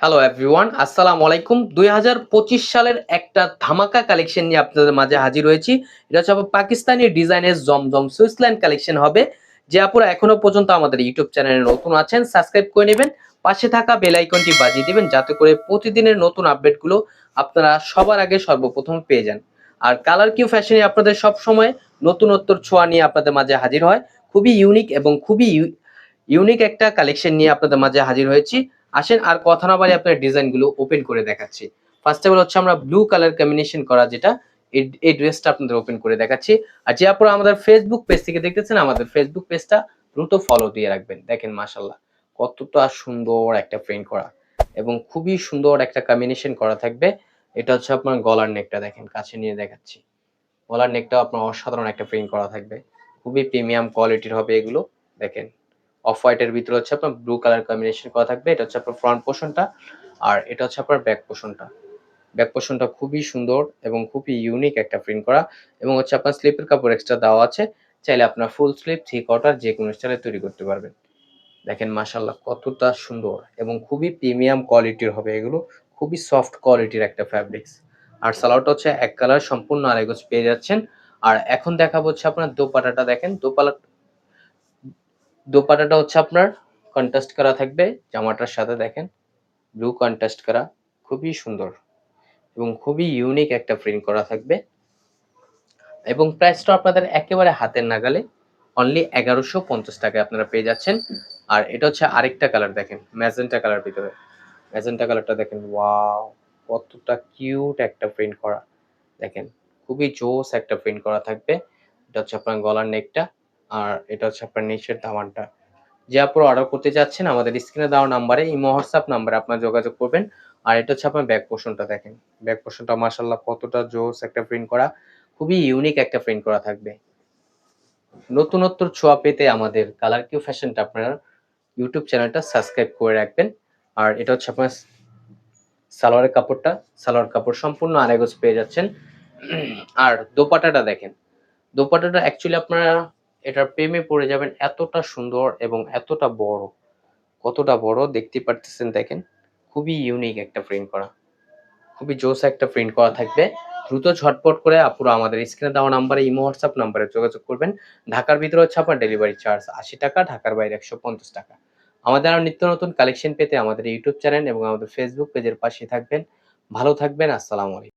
Hello everyone, আসসালামু আলাইকুম। ২০২৫ সালের একটা ধামাকা কালেকশন নিয়ে আপনাদের মাঝে হাজির হয়েছি। এটা হচ্ছে আপনার পাকিস্তানি ডিজাইনের জমজম সুইসল্যান্ড কালেকশন হবে। যে আপুরা এখনো পর্যন্ত আমাদের ইউটিউব চ্যানেলে নতুন আছেন, সাবস্ক্রাইব করে নেবেন। পাশে থাকা বেল আইকনটি বাজিয়ে দিবেন যাতে করে প্রতিদিনের নতুন আপডেটগুলো আপনারা সবার আগে সর্বপ্রথম পেয়ে যান। আর কালার কিউ ফ্যাশনে আপনাদের সব সময় নতুনত্বর ছোঁয়া নিয়ে আপনাদের মাঝে হাজির হয়। খুবই ইউনিক এবং খুবই ইউনিক একটা কালেকশন নিয়ে আপনাদের মাঝে হাজির হয়েছি। আসেন আর কথা না বাড়িয়ে আপনার ডিজাইনগুলো ওপেন করে দেখাচ্ছি। ফার্স্ট অফ অল হচ্ছে আমরা ব্লু কালার কম্বিনেশন করা যেটা এই ড্রেসটা আপনাদের ওপেন করে দেখাচ্ছি। আর যে আপনারা আমাদের ফেসবুক পেজ থেকে দেখতেছেন, আমাদের ফেসবুক পেজটা দ্রুত ফলো দিয়ে রাখবেন। দেখেন মাশাআল্লাহ কতটা সুন্দর একটা প্রিন্ট করা এবং খুবই সুন্দর একটা কম্বিনেশন করা থাকবে। এটা হচ্ছে আপনার গলার নেকটা, দেখেন কাছে নিয়ে দেখাচ্ছি। গলার নেকটাও আপনার অসাধারণ একটা প্রিন্ট করা থাকবে। খুবই প্রিমিয়াম কোয়ালিটির হবে এগুলো। দেখেন অফ হোয়াইট এর ভিতরে হচ্ছে আপনার ব্লু কালার কম্বিনেশন করা থাকবে। এটা হচ্ছে আপনার ফ্রন্ট পোর্শনটা, আর এটা হচ্ছে আপনার ব্যাক পোর্শনটা। ব্যাক পোর্শনটা খুবই সুন্দর এবং খুবই ইউনিক একটা প্রিন্ট করা, এবং হচ্ছে আপনার স্লিপের কাপড় এক্সট্রা দেওয়া আছে। চাইলে আপনার ফুল স্লিপ, থ্রি কোয়ার্টার যে কোনো স্টাইলে তৈরি করতে পারবেন। দেখেন মাশাআল্লাহ কতটা সুন্দর এবং খুবই প্রিমিয়াম কোয়ালিটির হবে এগুলো। খুবই সফট কোয়ালিটির একটা ফ্যাব্রিক্স। আর সালোয়ারটা হচ্ছে এক কালার সম্পূর্ণ আড়াই গজ পেয়ে যাচ্ছেন। আর এখন দেখাবো হচ্ছে আপনার দোপাট্টাটা। দেখেন দোপাট্টাটা হচ্ছে আপনার কন্ট্রাস্ট করা থাকবে জামাটার সাথে। দেখেন ব্লু কন্ট্রাস্ট করা, খুবই সুন্দর এবং খুবই ইউনিক একটা প্রিন্ট করা থাকবে। এবং প্রাইসটা আপনাদের একেবারে হাতের নাগালে, অনলি ১১৫০ টাকায় আপনারা পেয়ে যাচ্ছেন। আর এটা হচ্ছে আরেকটা কালার, দেখেন ম্যাজেন্টা কালার ভিতরে। ম্যাজেন্টা কালারটা দেখেন, ওয়াও কতটা কিউট একটা প্রিন্ট করা। দেখেন খুবই জোস একটা প্রিন্ট করা থাকবে। এটা হচ্ছে আপনার গলার নেকটা, আর এটা হচ্ছে আপনার নিচের দামানটা। যে আপনারা অর্ডার করতে যাচ্ছেন আমাদের স্ক্রিনে দেওয়া নাম্বারে, ইমো হোয়াটসঅ্যাপ নাম্বারে আপনারা যোগাযোগ করবেন। আর এটা হচ্ছে আপনার ব্যাক পোর্শনটা। দেখেন ব্যাক পোর্শনটা মাশাআল্লাহ কতটা জোস একটা প্রিন্ট করা, খুবই ইউনিক একটা প্রিন্ট করা থাকবে। নতুনত্বর ছোঁয়া পেতে আমাদের কালার কিউ ফ্যাশনটা আপনারা ইউটিউব চ্যানেলটা সাবস্ক্রাইব করে রাখবেন। আর এটা হচ্ছে আপনার সালোয়ারের কাপড়টা। সালোয়ার কাপড় সম্পূর্ণ আড়াই গজ পেয়ে যাচ্ছেন। আর দোপাট্টাটা দেখেন, দোপাট্টাটা অ্যাকচুয়ালি আপনারা এটার প্রেমে পড়ে যাবেন, এতটা সুন্দর এবং এতটা বড়। কতটা বড় দেখতে পারতেছেন, দেখেন খুবই ইউনিক একটা প্রিন্ট করা, খুবই জোস একটা প্রিন্ট করা থাকবে। দ্রুত ঝটপট করে আপুরা আমাদের স্ক্রিনে দেওয়া নাম্বারে, ইমো হোয়াটসঅ্যাপ নাম্বারে যোগাযোগ করবেন। ঢাকার ভিতরে হচ্ছে আপনার ডেলিভারি চার্জ ৮০ টাকা, ঢাকার বাইরে ১৫০ টাকা। আমাদের আরো নিত্য নতুন কালেকশন পেতে আমাদের ইউটিউব চ্যানেল এবং আমাদের ফেসবুক পেজের পাশে থাকবেন। ভালো থাকবেন। আসসালামু আলাইকুম।